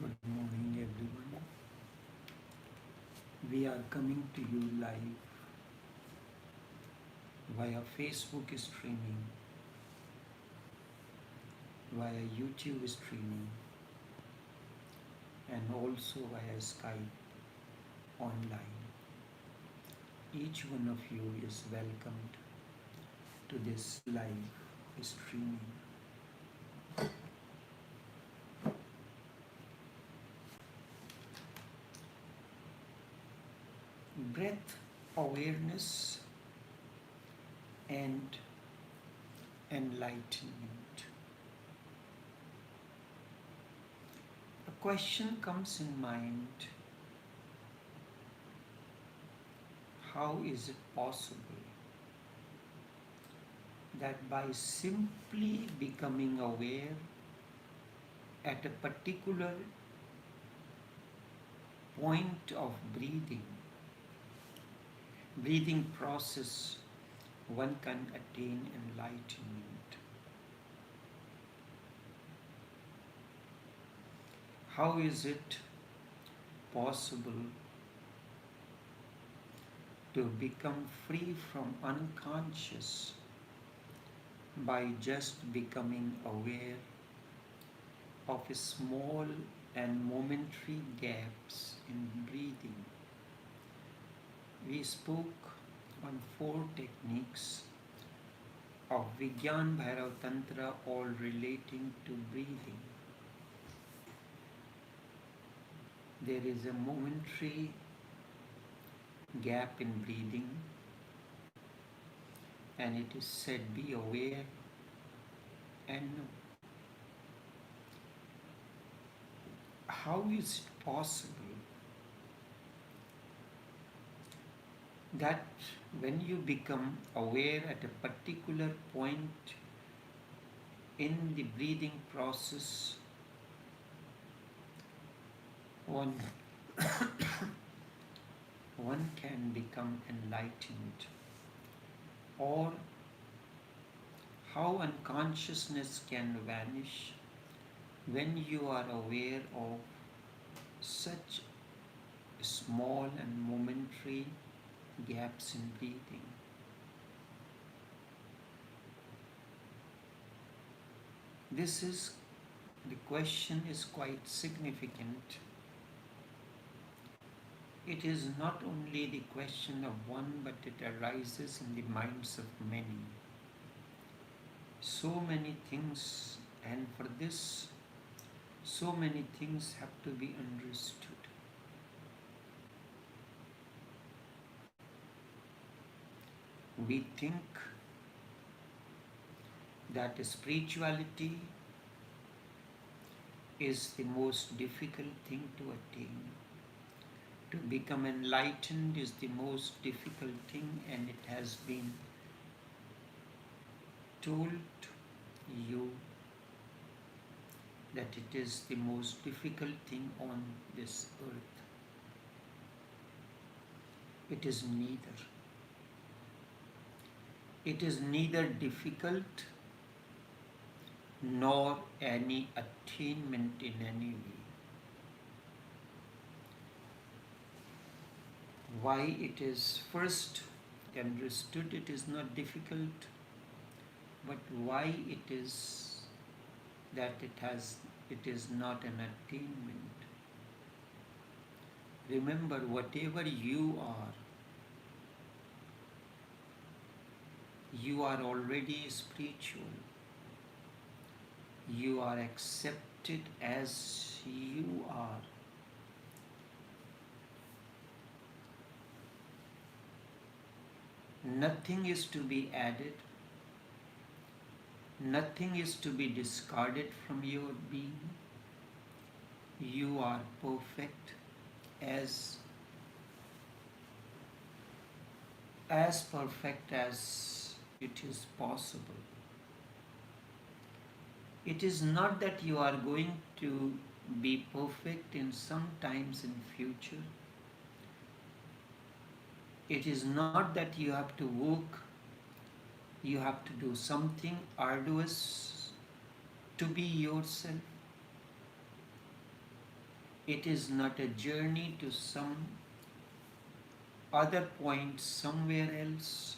Good morning, everyone. We are coming to you live via Facebook streaming, via YouTube streaming, and also via Skype online. Each one of you is welcomed to this live streaming. Breath awareness and enlightenment. A question comes in mind: how is it possible that by simply becoming aware at a particular point of breathing process, one can attain enlightenment? How is it possible to become free from unconscious by just becoming aware of small and momentary gaps in breathing? We spoke on 4 techniques of Vigyan Bhairav Tantra, all relating to breathing. There is a momentary gap in breathing, and it is said, be aware and know. How is it possible that when you become aware at a particular point in the breathing process, one, one can become enlightened? Or how unconsciousness can vanish when you are aware of such small and momentary gaps in breathing? This is the question is quite significant. It is not only the question of one, but it arises in the minds of many. So many things, and for this, so many things have to be understood. We think that spirituality is the most difficult thing to attain. To become enlightened is the most difficult thing, and it has been told you that it is the most difficult thing on this earth. It is neither. It is neither difficult nor any attainment in any way. Why it is first understood it is not difficult, but why it is that it is not an attainment. Remember, whatever you are already spiritual. You are accepted as you are. Nothing is to be added. Nothing is to be discarded from your being. You are perfect as perfect as it is possible. It is not that you are going to be perfect in some times in future. It is not that you have to work, you have to do something arduous to be yourself. It is not a journey to some other point somewhere else.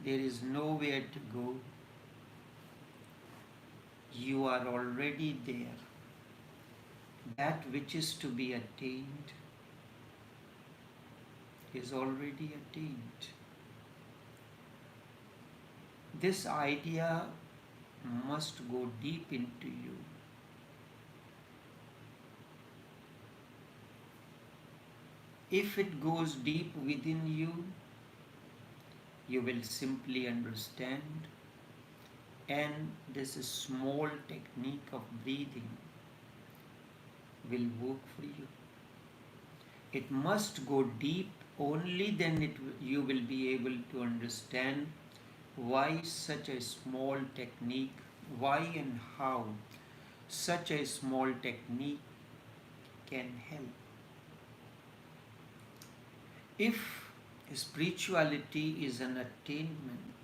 There is nowhere to go. You are already there. That which is to be attained is already attained. This idea must go deep into you. If it goes deep within you, you will simply understand, and this small technique of breathing will work for you. It must go deep, only then you will be able to understand why such a small technique, why and how such a small technique can help. If spirituality is an attainment,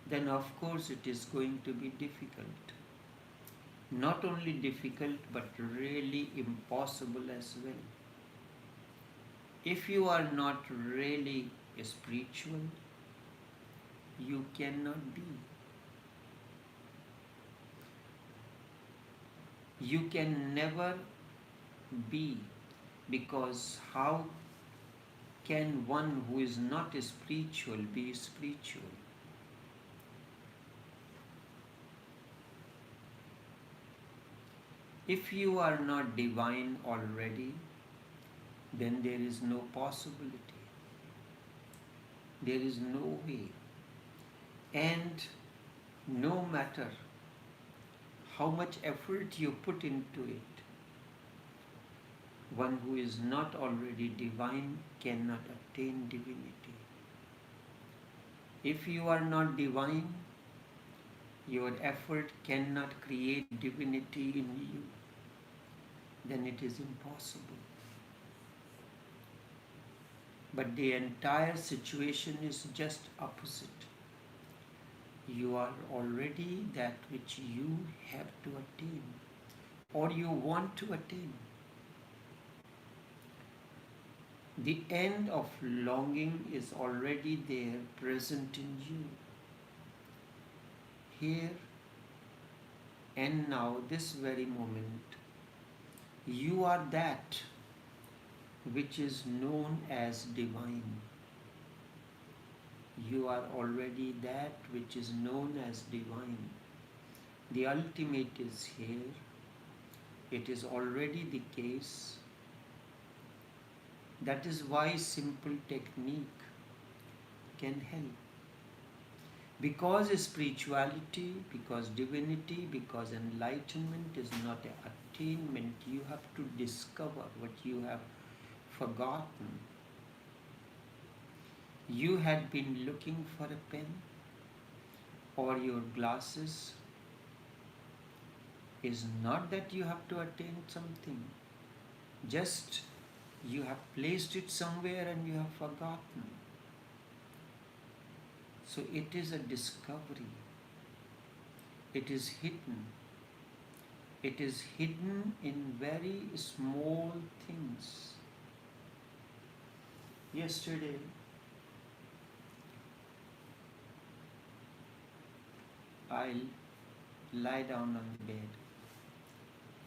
then of course it is going to be difficult. Not only difficult, but really impossible as well. If you are not really spiritual, you cannot be. You can never be, because how can one who is not spiritual be spiritual? If you are not divine already, then there is no possibility. There is no way. And no matter how much effort you put into it, one who is not already divine cannot attain divinity. If you are not divine, your effort cannot create divinity in you, then it is impossible. But the entire situation is just opposite. You are already that which you have to attain, or you want to attain. The end of longing is already there, present in you. Here and now, this very moment, you are that which is known as divine. You are already that which is known as divine. The ultimate is here. It is already the case. That is why simple technique can help. Because spirituality, because divinity, because enlightenment is not an attainment, you have to discover what you have forgotten. You had been looking for a pen or your glasses. Is not that you have to attain something. Just you have placed it somewhere and you have forgotten. So it is a discovery. It is hidden. It is hidden in very small things. Yesterday, I lie down on the bed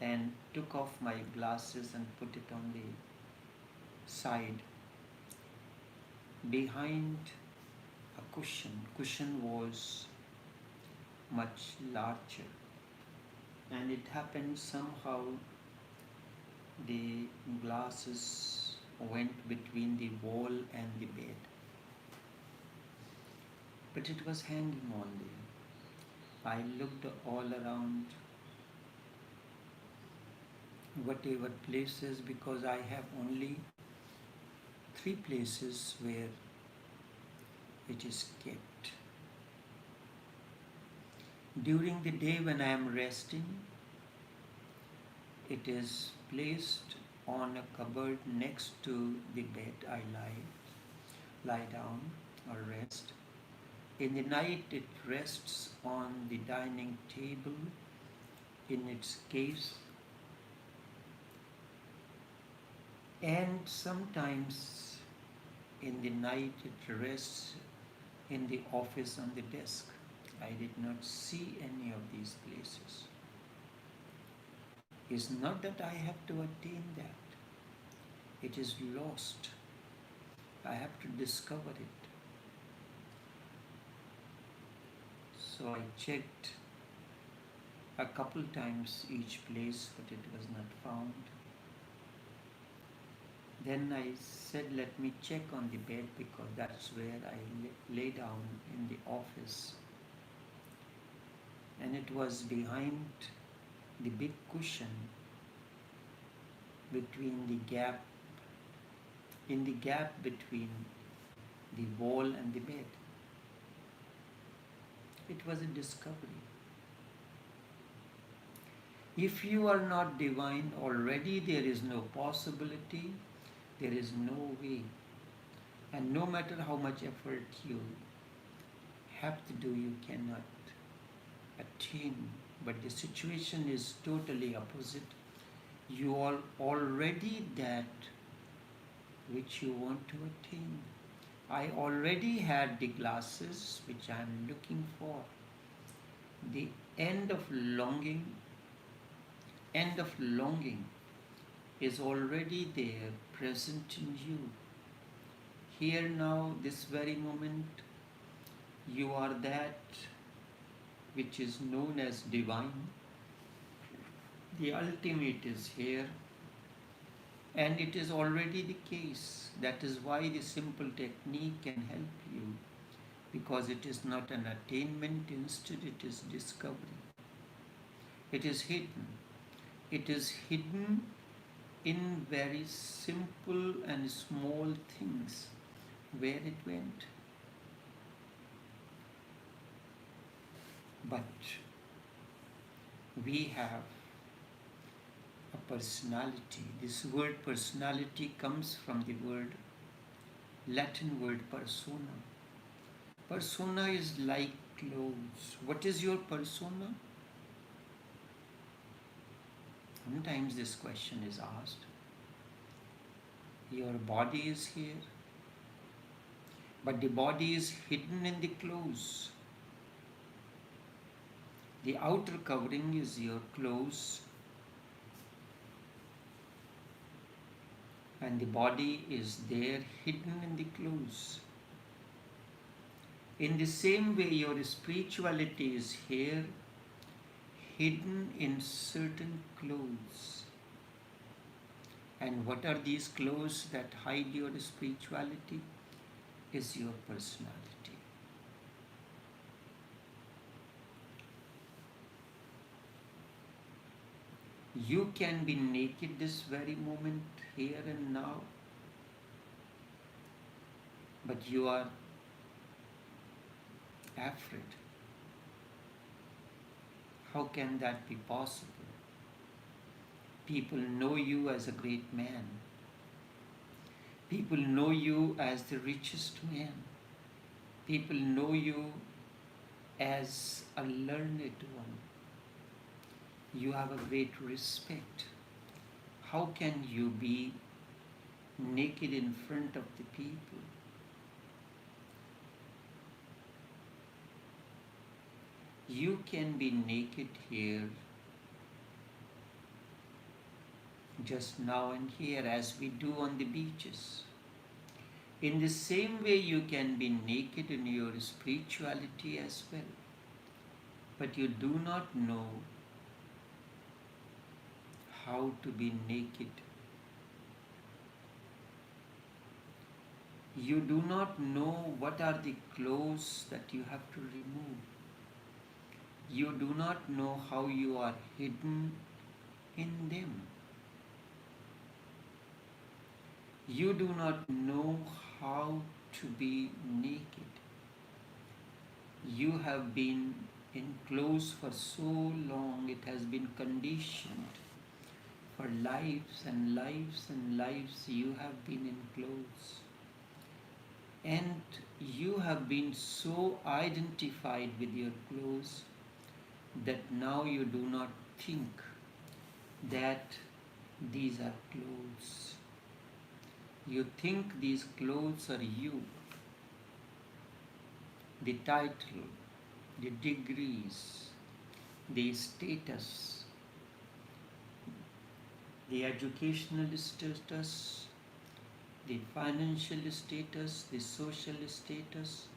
and took off my glasses and put it on the side behind a cushion. Cushion was much larger, and it happened somehow the glasses went between the wall and the bed, but it was hanging on there. I looked all around, whatever places, because I have only 3 places where it is kept. During the day when I am resting, it is placed on a cupboard next to the bed. I lie down or rest. In the night it rests on the dining table in its case, And sometimes in the night it rests in the office on the desk. I did not see any of these places. It's not that I have to attain that. It is lost. I have to discover it. So I checked a couple times each place, but it was not found. Then I said, let me check on the bed because that's where I lay down in the office. And it was behind the big cushion between the gap, in the gap between the wall and the bed. It was a discovery. If you are not divine already, there is no possibility, there is no way. And no matter how much effort you have to do, you cannot attain. But the situation is totally opposite. You are already that which you want to attain. I already had the glasses which I am looking for. The end of longing is already there, present in you. Here now, this very moment, you are that which is known as divine. The ultimate is here, and it is already the case. That is why the simple technique can help you, because it is not an attainment, instead it is discovery. It is hidden. It is hidden in very simple and small things where it went. But we have a personality. This word personality comes from the Latin word persona. Persona is like clothes. What is your persona? Sometimes this question is asked. Your body is here, but the body is hidden in the clothes. The outer covering is your clothes, and the body is there hidden in the clothes. In the same way, your spirituality is here, hidden in certain clothes. And what are these clothes that hide your spirituality? Is your personality. You can be naked this very moment, here and now, but you are afraid. How can that be possible? People know you as a great man. People know you as the richest man. People know you as a learned one. You have a great respect. How can you be naked in front of the people? You can be naked here, just now and here, as we do on the beaches. In the same way, you can be naked in your spirituality as well. But you do not know how to be naked. You do not know what are the clothes that you have to remove. You do not know how you are hidden in them. You do not know how to be naked. You have been in clothes for so long, it has been conditioned. For lives and lives and lives, you have been in clothes. And you have been so identified with your clothes that now you do not think that these are clothes. You think these clothes are you, the title, the degrees, the status, the educational status, the financial status, the social status.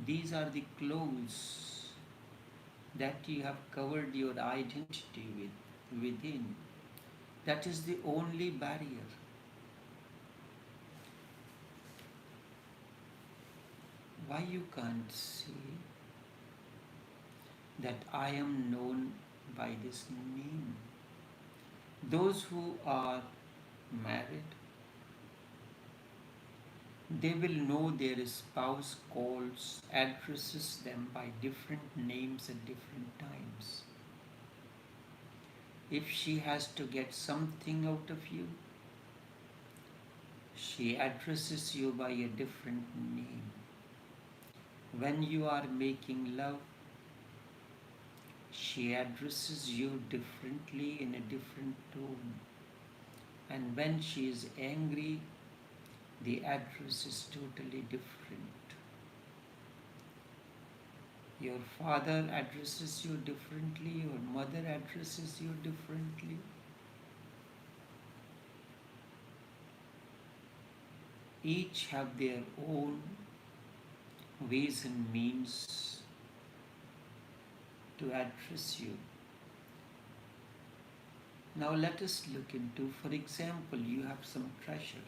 These are the clothes that you have covered your identity within. That is the only barrier. Why you can't see that I am known by this name? Those who are married, they will know their spouse calls, addresses them by different names at different times. If she has to get something out of you, she addresses you by a different name. When you are making love, she addresses you differently in a different tone. And when she is angry, the address is totally different. Your father addresses you differently, your mother addresses you differently. Each have their own ways and means to address you. Now let us look into, for example, you have some treasure,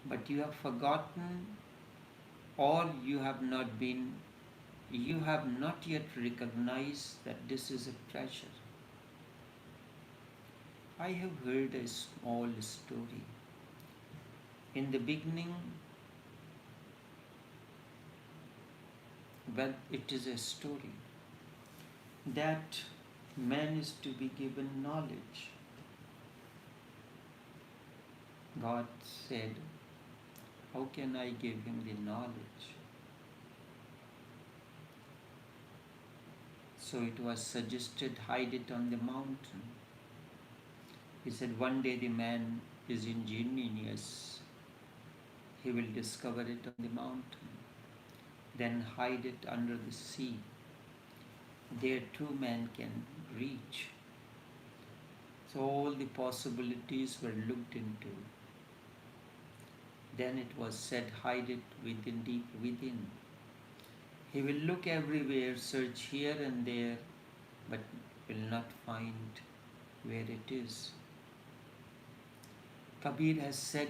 but you have forgotten, or you have not yet recognized that this is a treasure. I have heard a small story. In the beginning, when it is a story, that man is to be given knowledge. God said, how can I give him the knowledge? So it was suggested, hide it on the mountain. He said, one day the man is ingenious. He will discover it on the mountain. Then hide it under the sea. There two men can reach. So all the possibilities were looked into. Then it was said, hide it within, deep within. He will look everywhere, search here and there, but will not find where it is. Kabir has said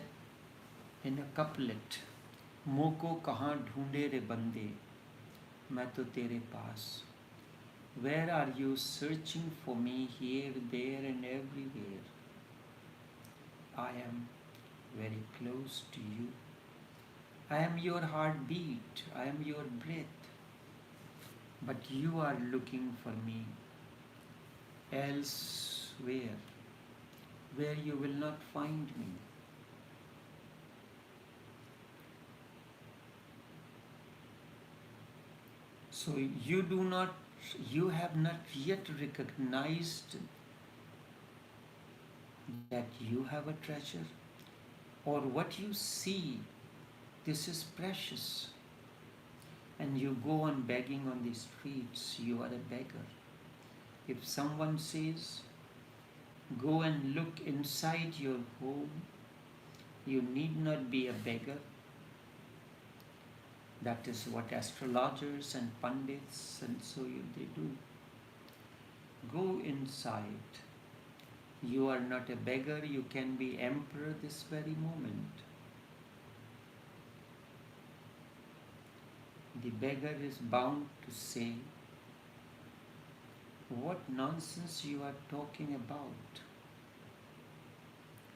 in a couplet, Moko kahan dhoonde re bande, main to tere paas. Where are you searching for me? Here, there and everywhere. I am very close to you. I am your heartbeat. I am your breath. But you are looking for me elsewhere, where you will not find me. So you have not yet recognized that you have a treasure, or what you see, this is precious. And you go on begging on the streets, you are a beggar. If someone says, go and look inside your home, you need not be a beggar. That is what astrologers and pundits and so they do. Go inside. You are not a beggar, you can be emperor this very moment. The beggar is bound to say, what nonsense you are talking about?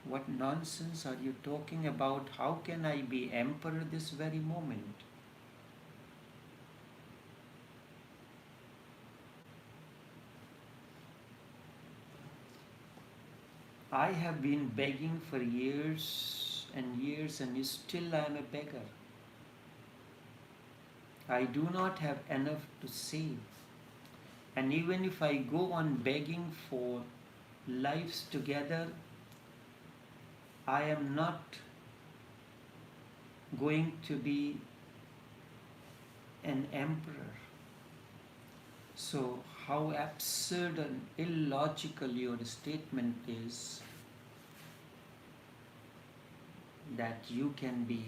What nonsense are you talking about? How can I be emperor this very moment? I have been begging for years and years, and still I am a beggar. I do not have enough to save. And even if I go on begging for lives together, I am not going to be an emperor. So, how absurd and illogical your statement is that you can be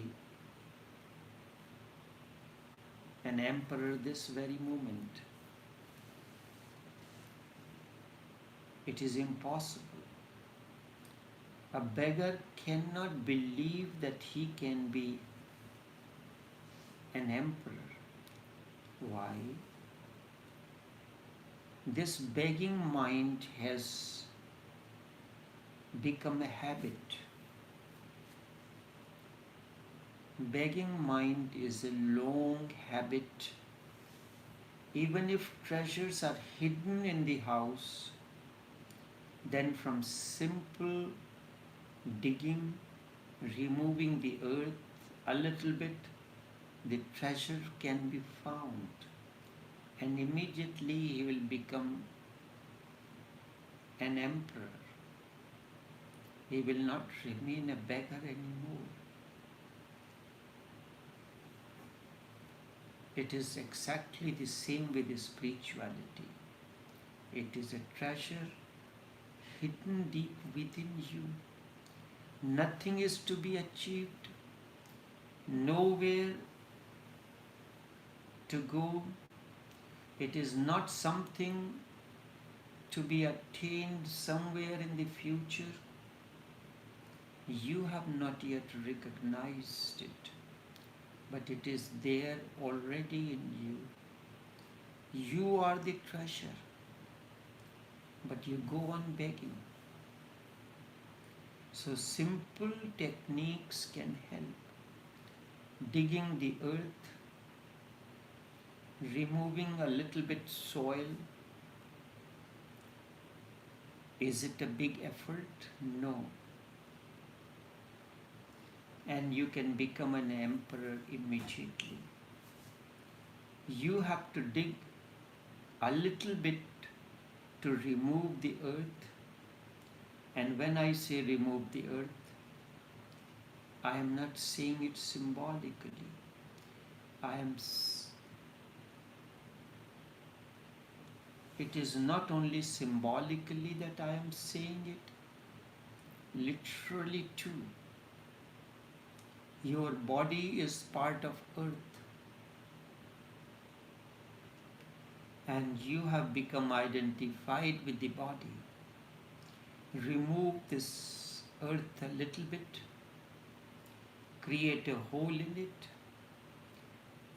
an emperor this very moment. It is impossible. A beggar cannot believe that he can be an emperor. Why? This begging mind has become a habit. Begging mind is a long habit. Even if treasures are hidden in the house, then from simple digging, removing the earth a little bit, the treasure can be found. And immediately he will become an emperor. He will not remain a beggar anymore. It is exactly the same with the spirituality. It is a treasure hidden deep within you. Nothing is to be achieved, nowhere to go. It is not something to be attained somewhere in the future. You have not yet recognized it, but it is there already in you. You are the treasure, but you go on begging. So simple techniques can help. Digging the earth, removing a little bit soil. Is it a big effort? No. And you can become an emperor immediately. You have to dig a little bit to remove the earth. And when I say remove the earth, I am not saying it symbolically. It is not only symbolically that I am saying it, literally too. Your body is part of earth, and you have become identified with the body. Remove this earth a little bit, create a hole in it,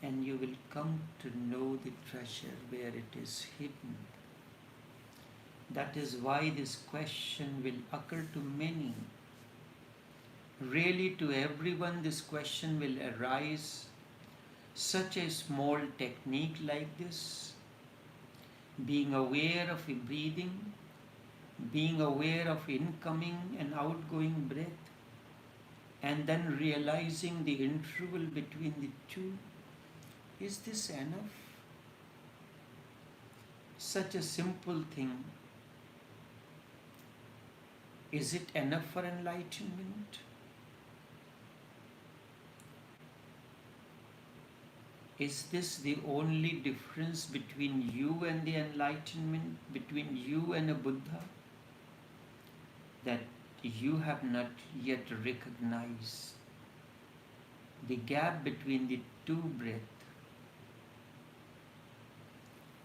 and you will come to know the treasure where it is hidden. That is why this question will occur to many. Really, to everyone, this question will arise. Such a small technique like this, being aware of the breathing, being aware of incoming and outgoing breath, and then realizing the interval between the two. Is this enough? Such a simple thing. Is it enough for enlightenment? Is this the only difference between you and the enlightenment, between you and a Buddha? That you have not yet recognized the gap between the two breaths.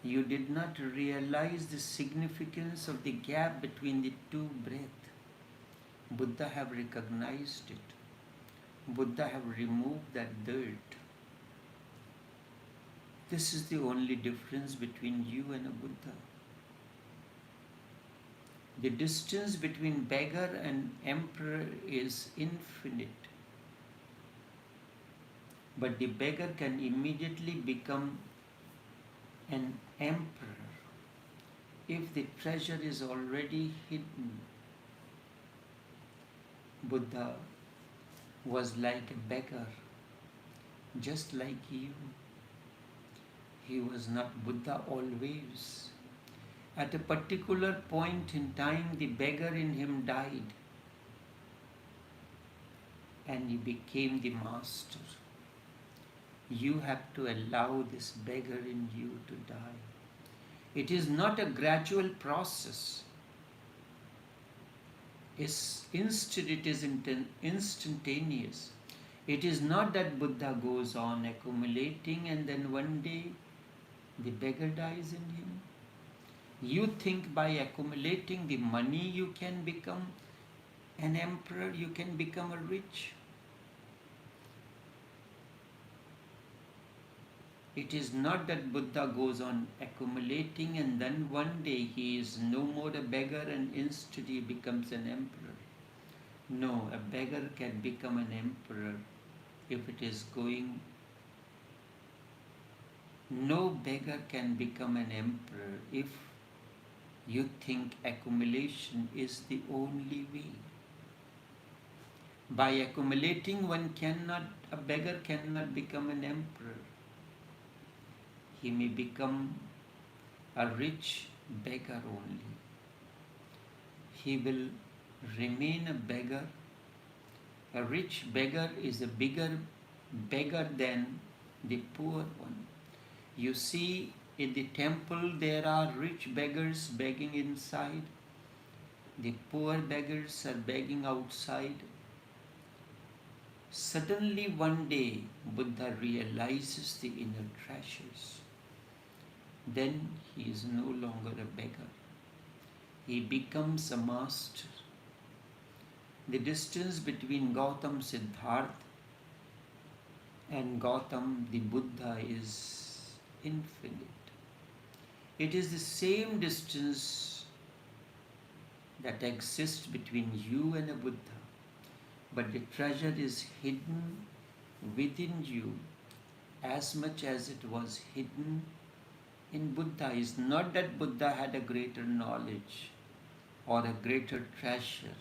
You did not realize the significance of the gap between the two breaths. Buddha have recognized it. Buddha have removed that dirt. This is the only difference between you and a Buddha. The distance between beggar and emperor is infinite. But the beggar can immediately become an emperor if the treasure is already hidden. Buddha was like a beggar, just like you. He was not Buddha always. At a particular point in time, the beggar in him died. and you became the master. You have to allow this beggar in you to die. It is not a gradual process. Instead, it is instantaneous. It is not that Buddha goes on accumulating and then one day the beggar dies in him. You think by accumulating the money you can become an emperor, you can become a rich. It is not that Buddha goes on accumulating and then one day he is no more a beggar and instead he becomes an emperor. No, a beggar can become an emperor if it is going. No beggar can become an emperor if you think accumulation is the only way. By accumulating, a beggar cannot become an emperor. He may become a rich beggar only. He will remain a beggar. A rich beggar is a bigger beggar than the poor one. You see, in the temple there are rich beggars begging inside. The poor beggars are begging outside. Suddenly one day Buddha realizes the inner treasures. Then he is no longer a beggar. He becomes a master. The distance between Gautam Siddhartha and Gautam the Buddha is infinite. It is the same distance that exists between you and a Buddha, but the treasure is hidden within you as much as it was hidden in Buddha. Is not that Buddha had a greater knowledge or a greater treasure.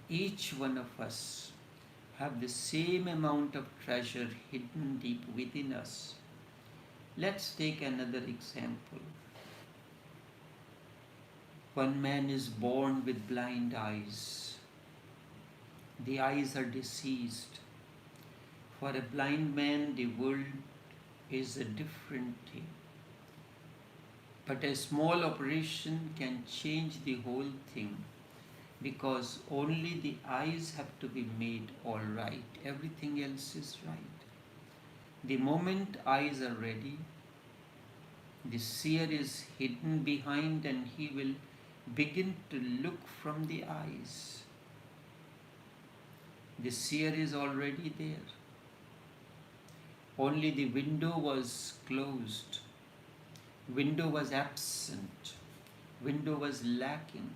Each one of us have the same amount of treasure hidden deep within us. Let's take another example. One man is born with blind eyes. The eyes are diseased. For a blind man, the world is a different thing. But a small operation can change the whole thing, because only the eyes have to be made all right. Everything else is right. The moment eyes are ready, the seer is hidden behind and he will begin to look from the eyes. The seer is already there. Only the window was closed. Window was absent. Window was lacking.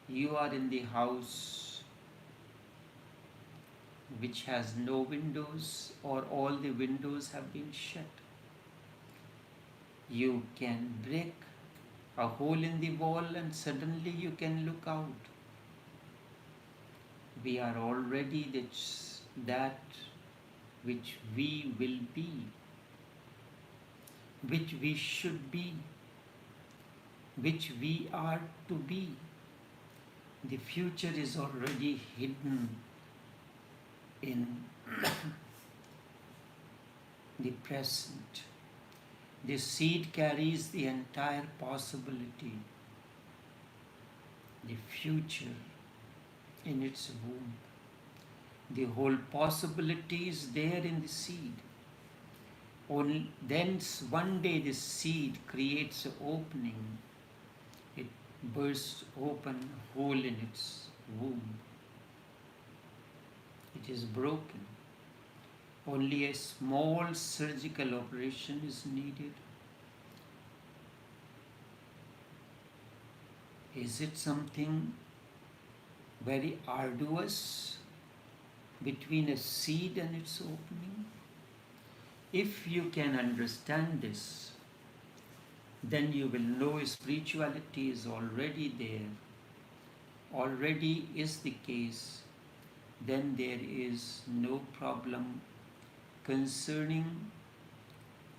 You are in the house which has no windows, or all the windows have been shut. You can break a hole in the wall and suddenly you can look out. We are already that which we will be, which we should be, which we are to be. The future is already hidden in the present. The seed carries the entire possibility, the future in its womb. The whole possibility is there in the seed. Only then one day the seed creates an opening. It bursts open a hole in its womb. It is broken. Only a small surgical operation is needed. Is it something very arduous between a seed and its opening? If you can understand this, then you will know spirituality is already there, already is the case. Then there is no problem concerning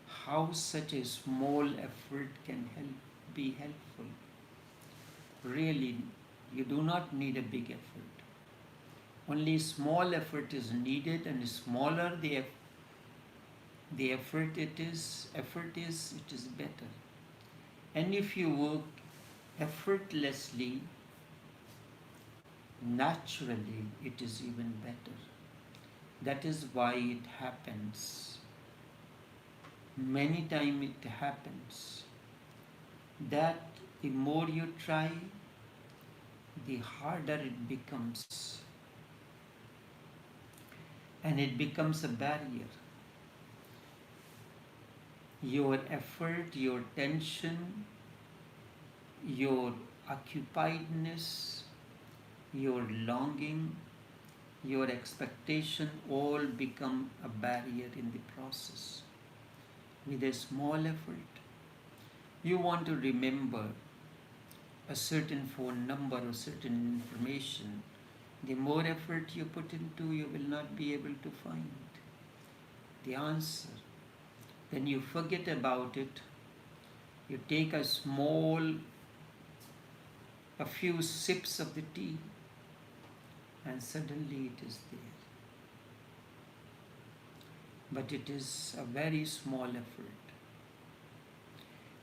how such a small effort can be helpful. Really, you do not need a big effort. Only small effort is needed, and smaller the effort is, it is better. And if you work effortlessly, naturally, it is even better. That is why it happens. Many times it happens that the more you try, the harder it becomes, and it becomes a barrier. Your effort, your tension, your occupiedness, your longing, your expectation all become a barrier in the process. With a small effort, you want to remember a certain phone number or certain information. The more effort you put into, you will not be able to find the answer. Then you forget about it. You take a few sips of the tea, and suddenly it is there. But it is a very small effort.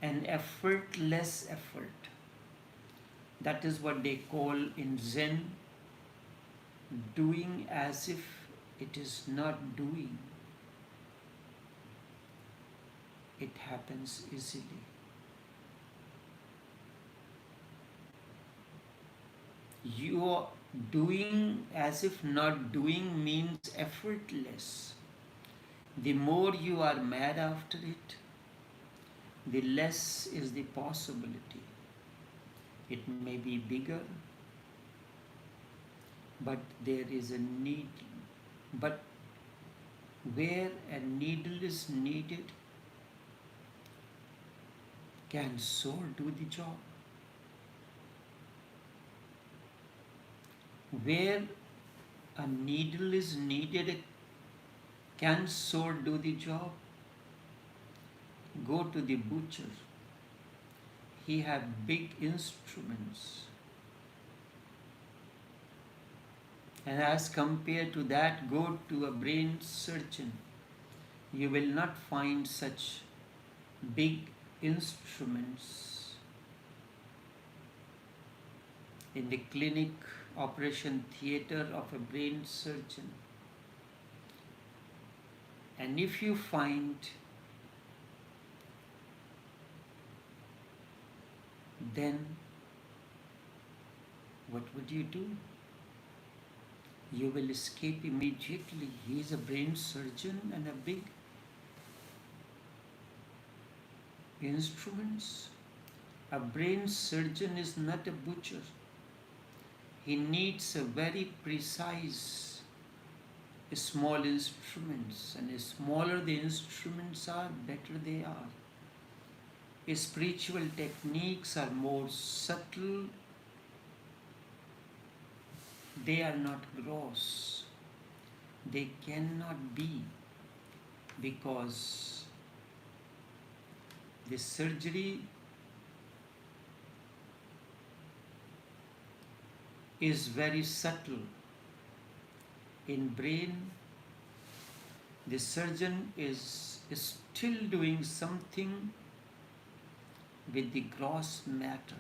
An effortless effort. That is what they call in Zen doing as if it is not doing. It happens easily. You are doing as if not doing means effortless. The more you are mad after it, the less is the possibility. It may be bigger, but there is a need. But where a needle is needed, can sword do the job? Where a needle is needed, can sword do the job? Go to the butcher. He have big instruments. And as compared to that, go to a brain surgeon. You will not find such big instruments in the clinic operation theater of a brain surgeon. And if you find, then what would you do? You will escape immediately. He is a brain surgeon and a big instruments. A brain surgeon is not a butcher. He needs a very precise small instruments, and the smaller the instruments are, better they are. Spiritual techniques are more subtle. They are not gross. They cannot be, because the surgery is very subtle. In brain, the surgeon is still doing something with the gross matter.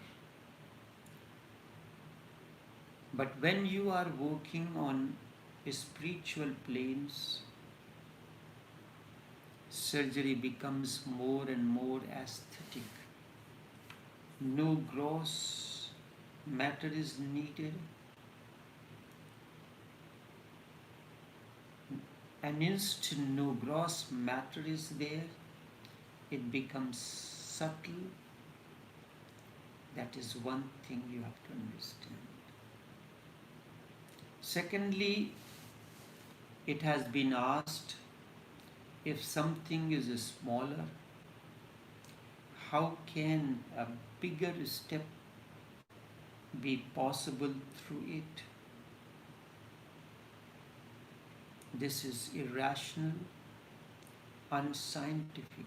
But when you are working on spiritual planes, surgery becomes more and more aesthetic. No gross matter is needed. An instant no gross matter is there, it becomes subtle. That is one thing you have to understand. Secondly, it has been asked, if something is smaller, how can a bigger step be possible through it? This is irrational, unscientific.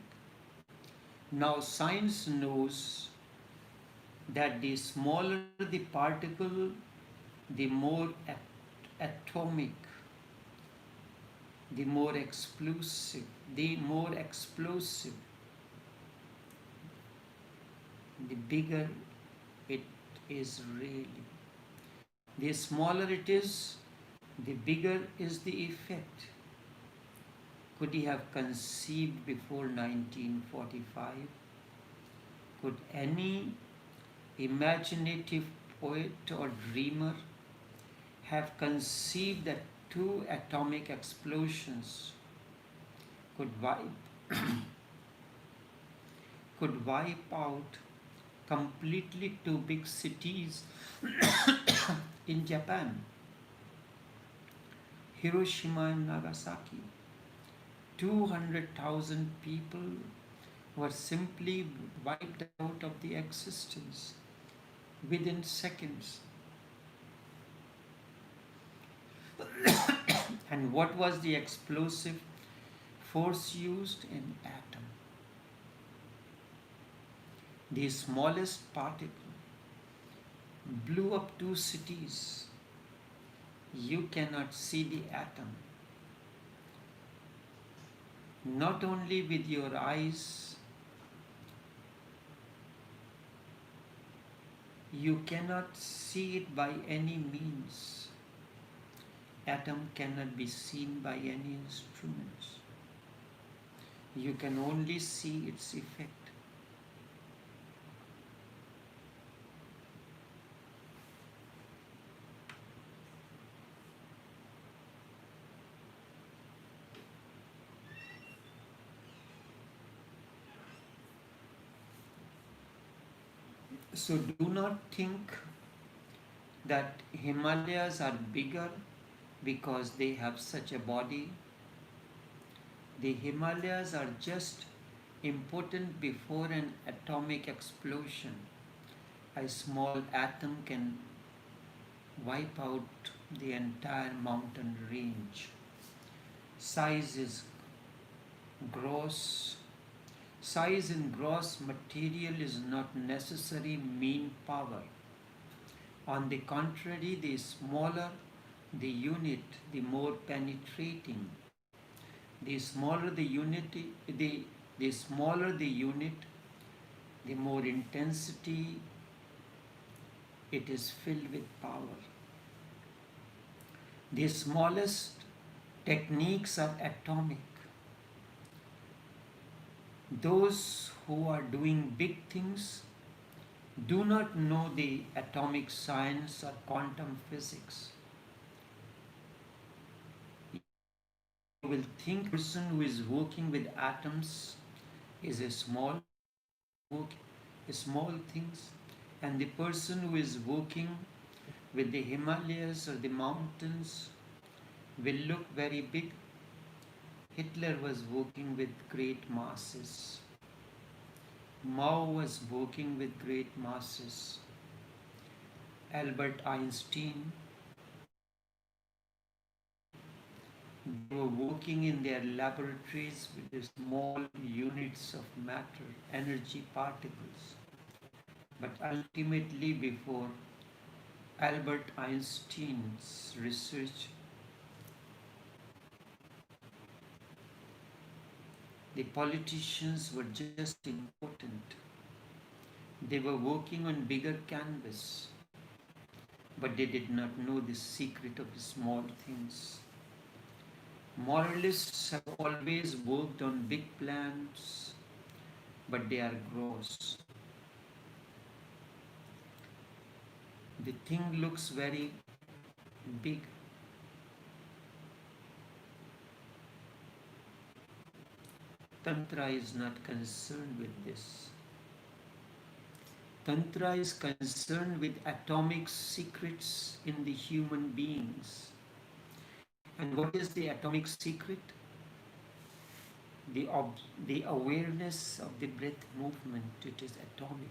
Now science knows that the smaller the particle, the more atomic, the more explosive, the more explosive, the bigger it is really. The smaller it is, the bigger is the effect. Could he have conceived before 1945? Could any imaginative poet or dreamer have conceived that two atomic explosions could wipe out completely two big cities in Japan, Hiroshima and Nagasaki? 200,000 people were simply wiped out of the existence within seconds. And what was the explosive force used? An atom. The smallest particle blew up two cities. You cannot see the atom. Not only with your eyes, you cannot see it by any means. Atom cannot be seen by any instruments. You can only see its effect. So do not think that Himalayas are bigger because they have such a body. The Himalayas are just important before an atomic explosion. A small atom can wipe out the entire mountain range. Size is gross. Size in gross material is not necessary mean power. On the contrary, the smaller the unit, the more penetrating. The smaller the unit, the smaller the unit, the more intensity it is filled with power. The smallest techniques are atomic. Those who are doing big things do not know the atomic science or quantum physics. You will think the person who is working with atoms is a small things, and the person who is working with the Himalayas or the mountains will look very big. Hitler was working with great masses. Mao was working with great masses. Albert Einstein, they were working in their laboratories with the small units of matter, energy particles. But ultimately, before Albert Einstein's research, the politicians were just important. They were working on bigger canvas, but they did not know the secret of the small things. Moralists have always worked on big plans, but they are gross. The thing looks very big. Tantra is not concerned with this. Tantra is concerned with atomic secrets in the human beings. And what is the atomic secret? The awareness of the breath movement. It is atomic.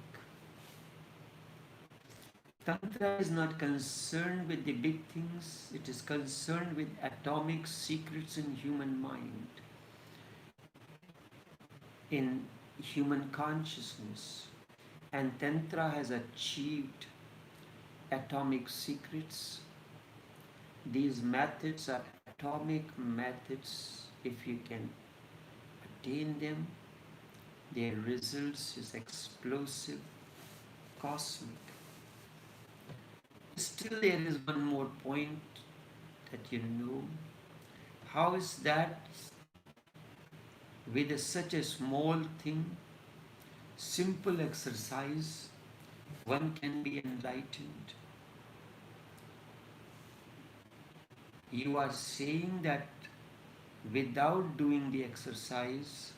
Tantra is not concerned with the big things. It is concerned with atomic secrets in human mind, in human consciousness. And Tantra has achieved atomic secrets These methods are atomic methods. If you can attain them, their results is explosive, cosmic. Still, there is one more point that you know. How is that with such a small thing, simple exercise, one can be enlightened? You are saying that without doing the exercise,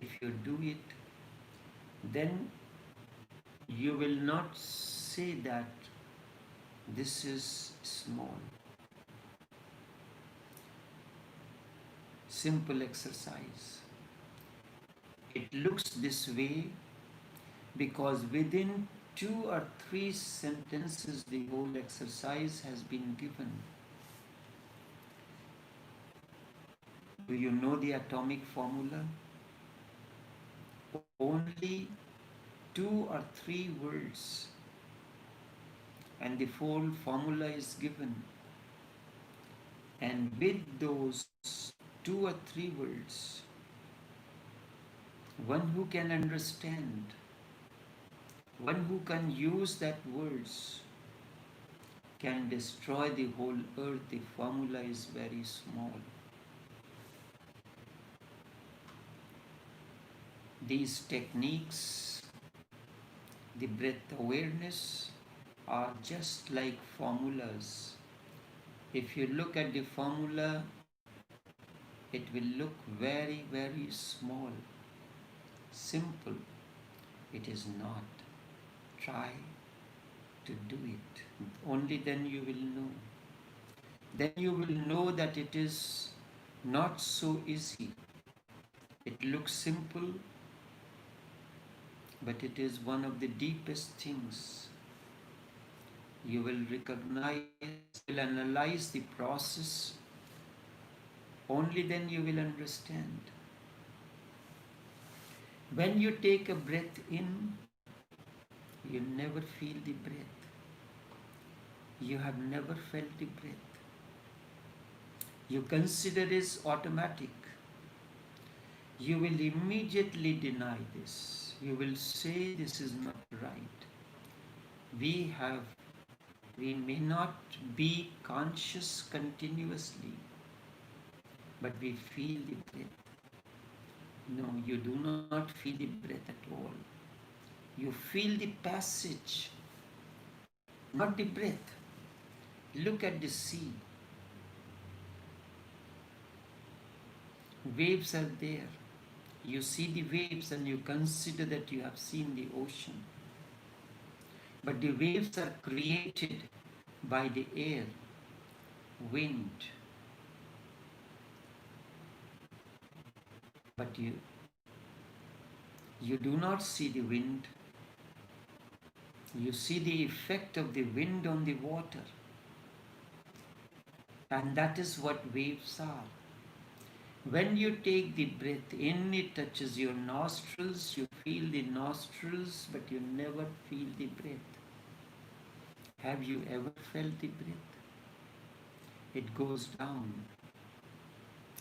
if you do it, then you will not say that this is small. Simple exercise. It looks this way because within 2 or 3 sentences the whole exercise has been given. Do you know the atomic formula? Only 2 or 3 words, and the full formula is given. And with those 2 or 3 words, one who can understand, one who can use that words, can destroy the whole earth. The formula is very small. These techniques, the breath awareness, are just like formulas. If you look at the formula, it will look very, very small, simple. It is not. Try to do it. Only then you will know. Then you will know that it is not so easy. It looks simple, but it is one of the deepest things. You will recognize, will analyze the process. Only then you will understand. When you take a breath in, you never feel the breath. You have never felt the breath. You consider it automatic. You will immediately deny this. You will say this is not right. We may not be conscious continuously, but we feel the breath. No, you do not feel the breath at all. You feel the passage, not the breath. Look at the sea. Waves are there. You see the waves and you consider that you have seen the ocean. But the waves are created by the air, wind. But you do not see the wind. You see the effect of the wind on the water. And that is what waves are. When you take the breath in, it touches your nostrils, you feel the nostrils, but you never feel the breath. Have you ever felt the breath? It goes down.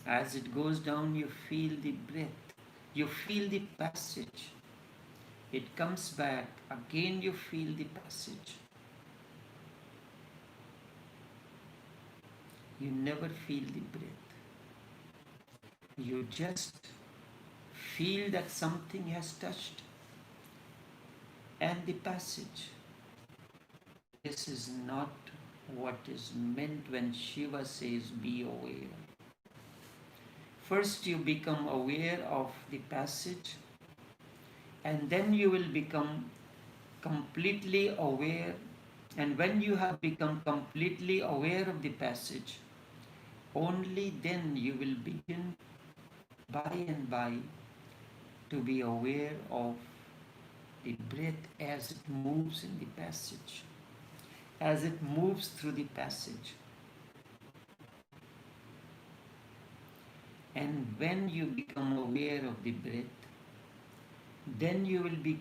As it goes down, you feel the breath. You feel the passage. It comes back. Again, you feel the passage. You never feel the breath. You just feel that something has touched. And the passage. This is not what is meant when Shiva says be aware. First you become aware of the passage, and then you will become completely aware. And when you have become completely aware of the passage, only then you will begin by and by to be aware of the breath as it moves in the passage, as it moves through the passage. And when you become aware of the breath, then you will be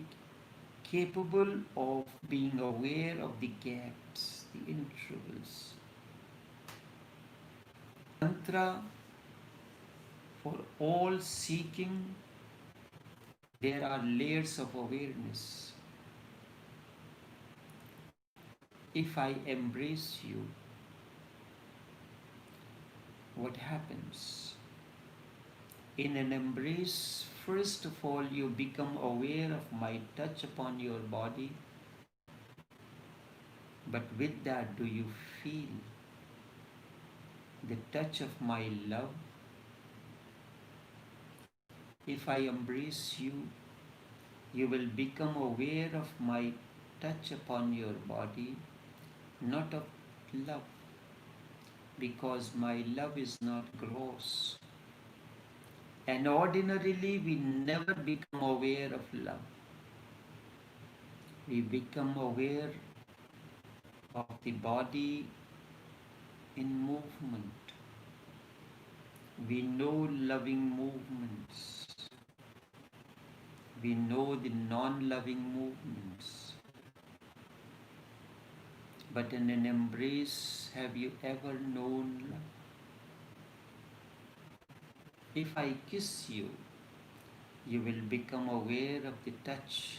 capable of being aware of the gaps, the intervals. Tantra, for all seeking, there are layers of awareness. If I embrace you, what happens? In an embrace, first of all, you become aware of my touch upon your body. But with that, do you feel the touch of my love? If I embrace you, you will become aware of my touch upon your body, not of love, because my love is not gross. And ordinarily, we never become aware of love. We become aware of the body in movement. We know loving movements. We know the non-loving movements. But in an embrace, have you ever known love? If I kiss you, you will become aware of the touch,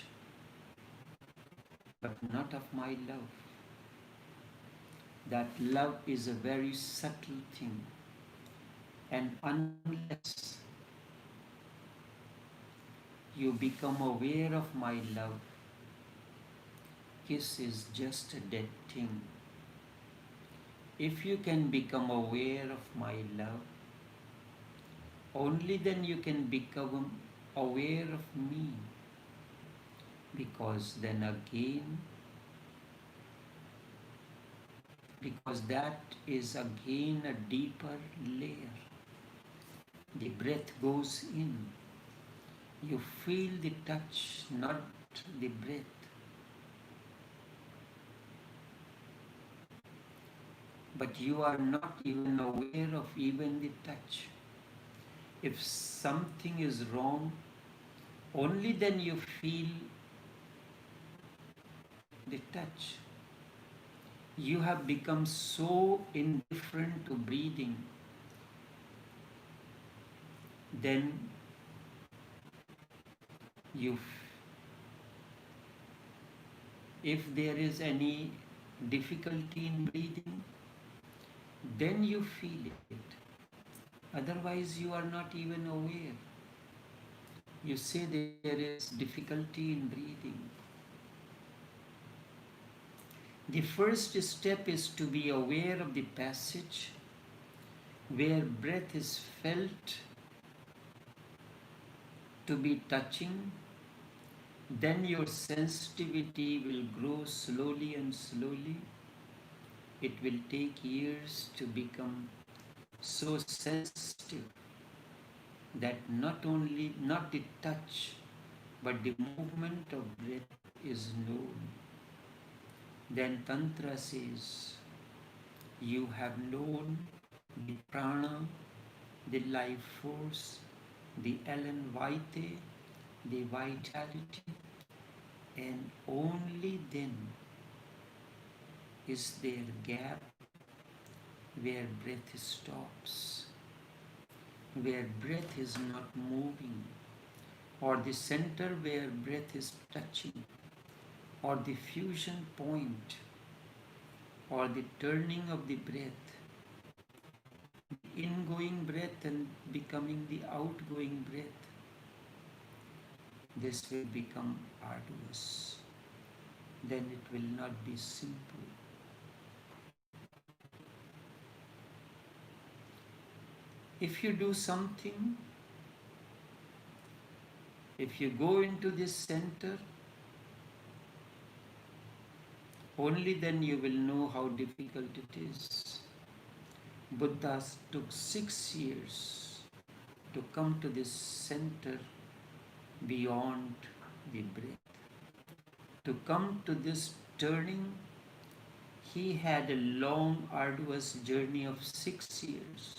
but not of my love. That love is a very subtle thing. And unless you become aware of my love, kiss is just a dead thing. If you can become aware of my love, only then you can become aware of me. Because then again, because that is again a deeper layer. The breath goes in. You feel the touch, not the breath. But you are not even aware of even the touch. If something is wrong, only then you feel the touch. You have become so indifferent to breathing, then you, if there is any difficulty in breathing, then you feel it. Otherwise, you are not even aware. You say there is difficulty in breathing. The first step is to be aware of the passage where breath is felt to be touching. Then your sensitivity will grow slowly and slowly. It will take years to become so sensitive that not the touch, but the movement of breath is known. Then Tantra says, you have known the prana, the life force, the elan vitae, the vitality, and only then is there gap where breath stops, where breath is not moving, or the center where breath is touching, or the fusion point, or the turning of the breath, the ingoing breath and becoming the outgoing breath. This will become arduous. Then it will not be simple. If you do something, if you go into this center, only then you will know how difficult it is. Buddha took 6 years to come to this center beyond the breath. To come to this turning, he had a long, arduous journey of 6 years.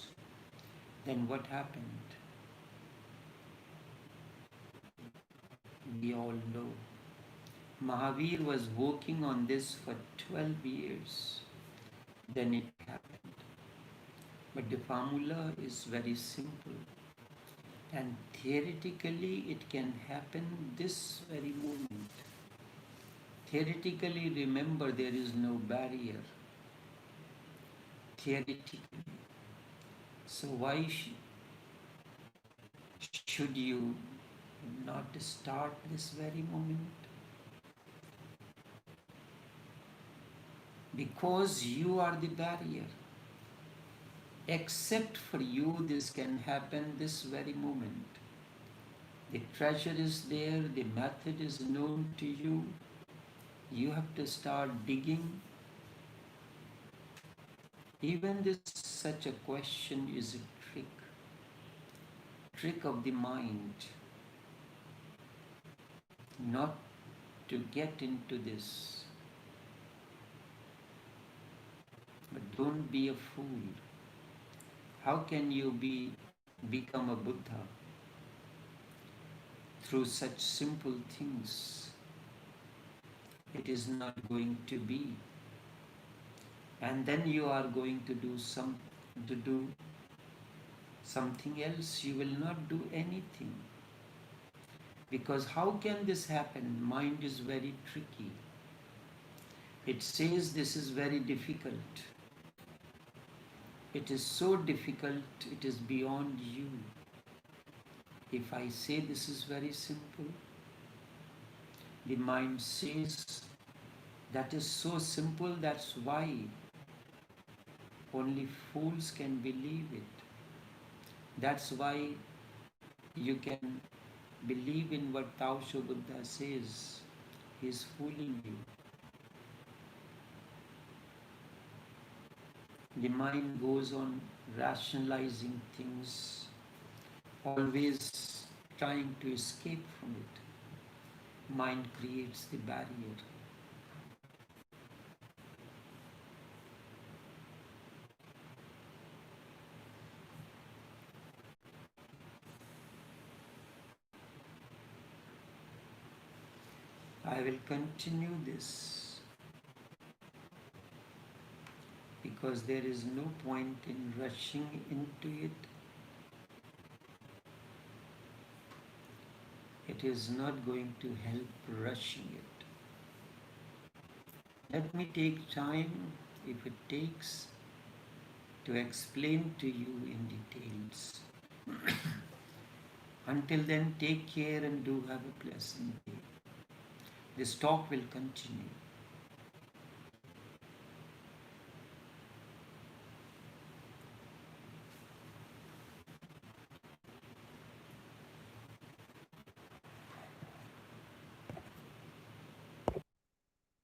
Then what happened? We all know. Mahavir was working on this for 12 years. Then it happened. But the formula is very simple. And theoretically, it can happen this very moment. Theoretically, remember, there is no barrier. Theoretically. So why should you not start this very moment? Because you are the barrier. Except for you, this can happen this very moment. The treasure is there, the method is known to you. You have to start digging. Even this such a question is a trick of the mind, not to get into this. But don't be a fool. How can you become a Buddha through such simple things? It is not going to be. And then you are going to do something else. You will not do anything. Because how can this happen? Mind is very tricky. It says this is very difficult. It is so difficult, it is beyond you. If I say this is very simple, the mind says that is so simple, that's why only fools can believe it. That's why you can believe in what taoshobuddha says. He is fooling you. The mind goes on rationalizing things, always trying to escape from it. Mind creates the barrier. I will continue this because there is no point in rushing into it. It is not going to help rushing it. Let me take time, if it takes, to explain to you in details. Until then, take care and do have a pleasant day. This talk will continue.